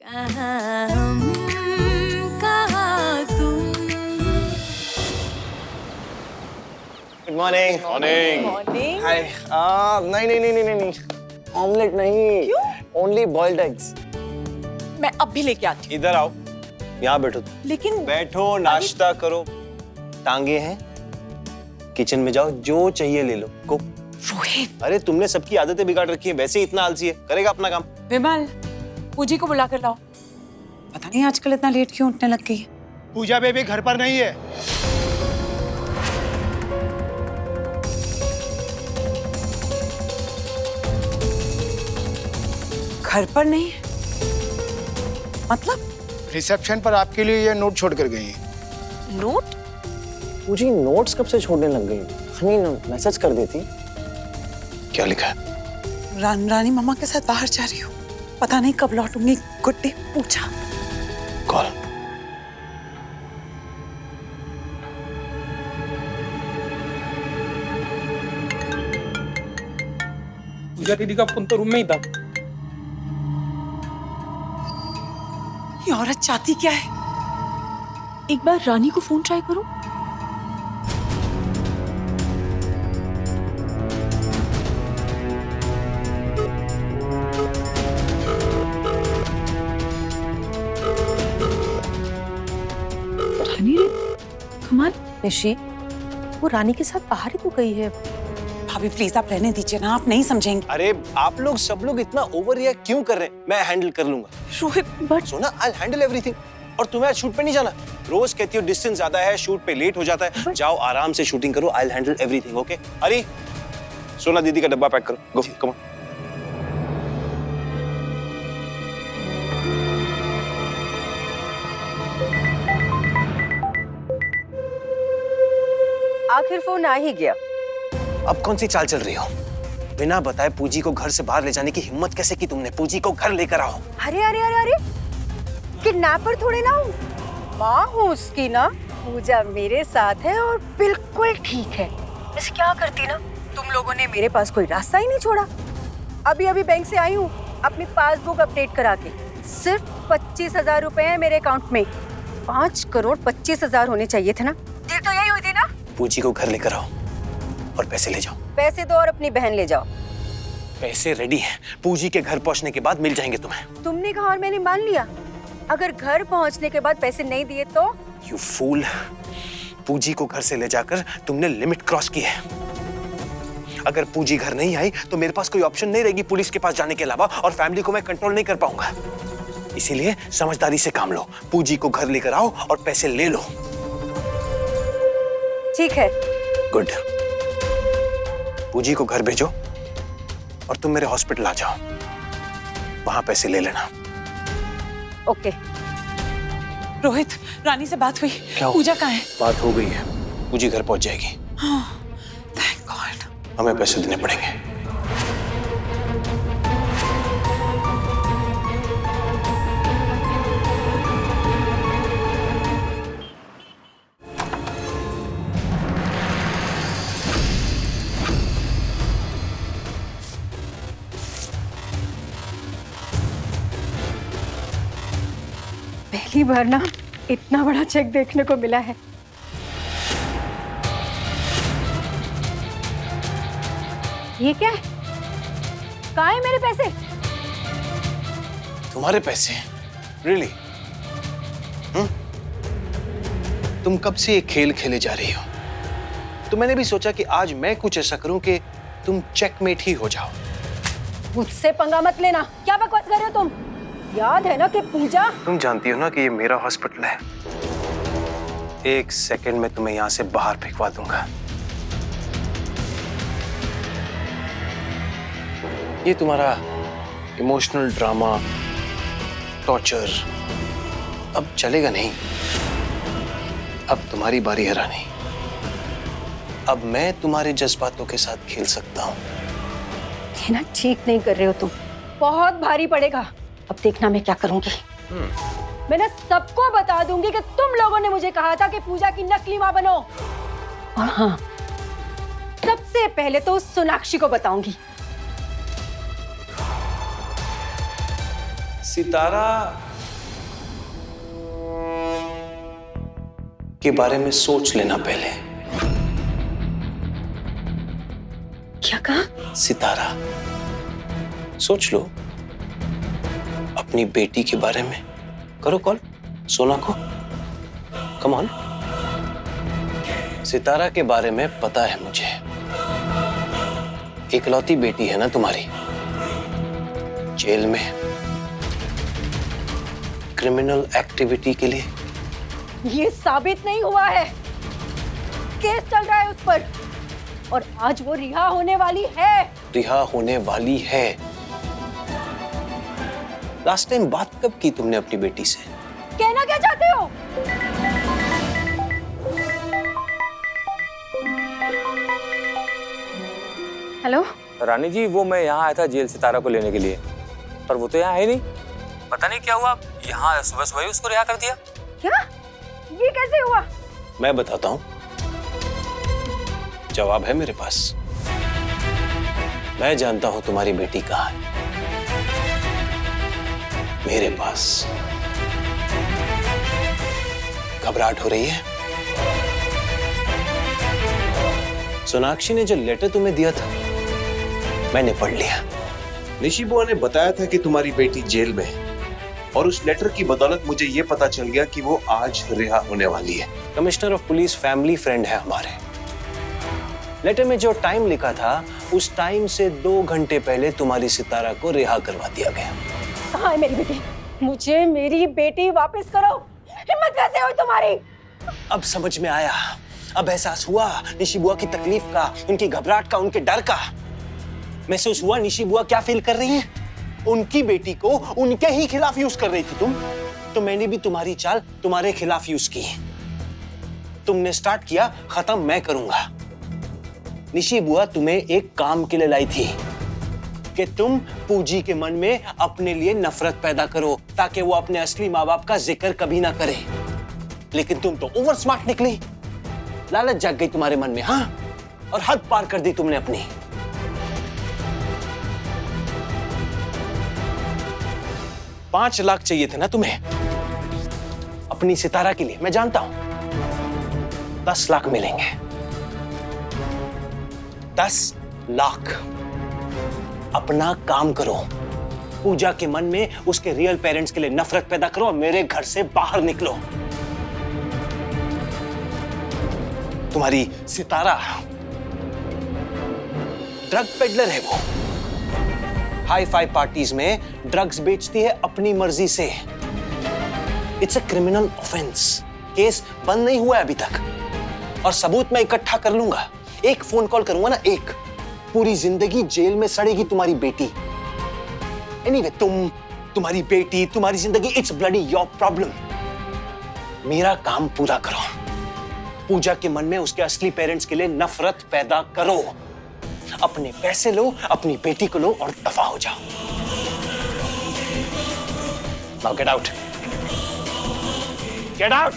कहाँ हम, कहाँ तुम। Good morning. मॉर्निंग। मॉर्निंग। हाय। नहीं नहीं नहीं नहीं नहीं, ऑमलेट नहीं। क्यों? Only boiled eggs. मैं अब भी लेके आती इधर आओ, यहाँ बैठो। हूँ। लेकिन बैठो, नाश्ता करो। टांगे हैं, किचन में जाओ, जो चाहिए ले लो। गो। रोहित। अरे तुमने सबकी आदतें बिगाड़ रखी है, वैसे ही इतना आलसी है, करेगा अपना काम। विमल, पूजी को बुला कर लाओ। पता नहीं आजकल इतना लेट क्यों उठने लग गई है। पूजा बेबी घर पर नहीं है। घर पर नहीं है? मतलब रिसेप्शन पर आपके लिए ये नोट छोड़ कर गई हैं। नोट? मुझे नोट्स कब से छोड़ने लग गई? हनी ना मैसेज कर देती। क्या लिखा है? रानी मम्मा के साथ बाहर जा रही हूँ, पता नहीं कब लौटूंगी। गुड डे पूजा। कॉल। पूजा दीदी का फोन तो रूम में ही था। ये औरत चाहती क्या है? एक बार रानी को फोन ट्राई करो। रानी रे, कमाल। निशी, वो रानी के साथ बाहर ही तो गई है। भाभी प्लीज आप रहने दीजिए ना, आप नहीं समझेंगे। अरे आप लोग सब लोग इतना ओवर रिएक्ट क्यों कर रहे हैं? मैं हैंडल कर लूंगा। रोहित बट सोना, आई हैंडल एवरीथिंग। और तुम्हें आज शूट पे नहीं जाना? रोज कहती हो डिस्टेंस ज्यादा है, शूट पे लेट हो जाता है। जाओ आराम से शूटिंग करो, आई हैंडल एवरीथिंग। ओके? अरे सोना दीदी का डब्बा पैक करो। गो, कम ऑन। आखिर फोन आ ही गया। अब कौन सी चाल चल रही हो? बिना बताए पूजी को घर से बाहर ले जाने की हिम्मत कैसे की तुमने? पूजी को घर लेकर आओ। अरे अरे अरे अरे, किडनैपर थोड़ी ना हूँ, माँ हूँ उसकी ना। पूजा मेरे साथ है और बिल्कुल ठीक है। वैसे क्या करती ना, तुम लोगों ने मेरे पास कोई रास्ता ही नहीं छोड़ा। अभी अभी बैंक से आई हूँ अपनी पासबुक अपडेट करा के। सिर्फ 25,000 रुपए है मेरे अकाउंट में। 5,25,000 होने चाहिए थे ना। डील तो यही हुई थी ना। पूजी को घर लेकर आओ और पैसे ले जाओ। पैसे दो और अपनी बहन ले जाओ। पैसे रेडी हैं, पूजी के घर पहुंचने के बाद मिल जाएंगे तुम्हें। तुमने कहा और मैंने मान लिया। अगर घर पहुंचने के बाद पैसे नहीं दिए तो? यू फूल, पूजी को घर से ले जाकर तुमने लिमिट क्रॉस की है। अगर पूजी घर नहीं आई तो मेरे पास कोई ऑप्शन नहीं रहेगी पुलिस के पास जाने के अलावा, और फैमिली को मैं कंट्रोल नहीं कर पाऊंगा। इसीलिए समझदारी से काम लो। पूजी को घर लेकर आओ और पैसे ले लो। ठीक है। गुड। पूजी को घर भेजो और तुम मेरे हॉस्पिटल आ जाओ, वहां पैसे ले लेना। ओके। रोहित, रानी से बात हुई? क्या हुआ? पूजा कहाँ है? बात हो गई है, पूजी घर पहुंच जाएगी। Thank God. हमें पैसे देने पड़ेंगे। पहली बार ना इतना बड़ा चेक देखने को मिला है। ये क्या है? कहाँ है मेरे पैसे? तुम्हारे पैसे? रियली? तुम कब से ये खेल खेले जा रही हो? तो मैंने भी सोचा कि आज मैं कुछ ऐसा करूं कि तुम चेकमेट ही हो जाओ। मुझसे पंगा मत लेना। क्या बकवास कर रहे हो तुम? याद है ना कि पूजा। तुम जानती हो ना कि ये मेरा हॉस्पिटल है। 1 सेकंड में तुम्हें यहां से बाहर फेंकवा दूंगा। ये तुम्हारा इमोशनल ड्रामा, टॉर्चर अब चलेगा नहीं। अब तुम्हारी बारी है रानी। अब मैं तुम्हारे जज्बातों के साथ खेल सकता हूँ। ये ना ठीक नहीं कर रहे हो तुम। बहुत भारी पड़ेगा। अब देखना मैं क्या करूंगी। मैं ना सबको बता दूंगी कि तुम लोगों ने मुझे कहा था कि पूजा की नकली मां बनो। और हाँ, सबसे पहले तो उस सोनाक्षी को बताऊंगी। सितारा के बारे में सोच लेना पहले। क्या कहा? सितारा, सोच लो अपनी बेटी के बारे में। करो कॉल सोना को, कम ऑन। सितारा के बारे में पता है मुझे, इकलौती बेटी है ना तुम्हारी, जेल में क्रिमिनल एक्टिविटी के लिए। ये साबित नहीं हुआ है, केस चल रहा है उस पर, और आज वो रिहा होने वाली है। रिहा होने वाली है? लास्ट टाइम बात कब की तुमने अपनी बेटी से? कहना क्या चाहते हो? हेलो रानी जी, वो मैं यहाँ आया था जेल सितारा को लेने के लिए, पर वो तो यहाँ है नहीं। पता नहीं क्या हुआ, यहाँ सुबह सुबह ही उसको रिहा कर दिया। क्या? ये कैसे हुआ? मैं बताता हूं, जवाब है मेरे पास। मैं जानता हूं तुम्हारी बेटी कहाँ है, मेरे पास। घबराहट हो रही है? सोनाक्षी ने जो लेटर तुम्हें दिया था मैंने पढ़ लिया। निशी बुआ ने बताया था कि तुम्हारी बेटी जेल में है, और उस लेटर की बदौलत मुझे ये पता चल गया कि वो आज रिहा होने वाली है। Commissioner of police family friend है हमारे। लेटर में जो टाइम लिखा था उस टाइम से 2 घंटे पहले तुम्हारी सितारा को रिहा करवा दिया गया। कहाँ है मेरी बेटी? मुझे मेरी बेटी वापस करो। हिम्मत कैसे हुई तुम्हारी? अब समझ में आया, अब एहसास हुआ निशी बुआ की तकलीफ का, उनकी घबराहट का, उनके डर का। महसूस हुआ निशी बुआ क्या फील कर रही हैं। उनकी बेटी को उनके ही खिलाफ यूज कर रही थी तुम, तो मैंने भी तुम्हारी चाल तुम्हारे खिलाफ यूज की। तुमने स्टार्ट किया, खत्म मैं करूंगा। निशी बुआ तुम्हें एक काम के लिए लाई थी कि तुम पूजी के मन में अपने लिए नफरत पैदा करो, ताकि वो अपने असली माँ बाप का जिक्र कभी ना करे। लेकिन तुम तो ओवर स्मार्ट निकली, लालच जाग गई तुम्हारे मन में, हाँ, और हद पार कर दी तुमने अपनी। $5 लाख चाहिए थे ना तुम्हें अपनी सितारा के लिए, मैं जानता हूं। 10 लाख मिलेंगे। 10 लाख। अपना काम करो, पूजा के मन में उसके रियल पेरेंट्स के लिए नफरत पैदा करो और मेरे घर से बाहर निकलो। तुम्हारी सितारा ड्रग पेडलर है, वो हाई फाई पार्टीज में ड्रग्स बेचती है अपनी मर्जी से। It's a criminal offence. Case बंद नहीं हुआ है अभी तक, और सबूत मैं इकट्ठा कर लूंगा। एक फोन कॉल करूंगा ना, एक, पूरी जिंदगी जेल में सड़ेगी तुम्हारी बेटी। एनीवे, तुम्हारी बेटी, तुम्हारी जिंदगी, इट्स ब्लडी योर प्रॉब्लम। मेरा काम पूरा करो, पूजा के मन में उसके असली पेरेंट्स के लिए नफरत पैदा करो। अपने पैसे लो, अपनी बेटी को लो और दफा हो जाओ। Now get out, get out.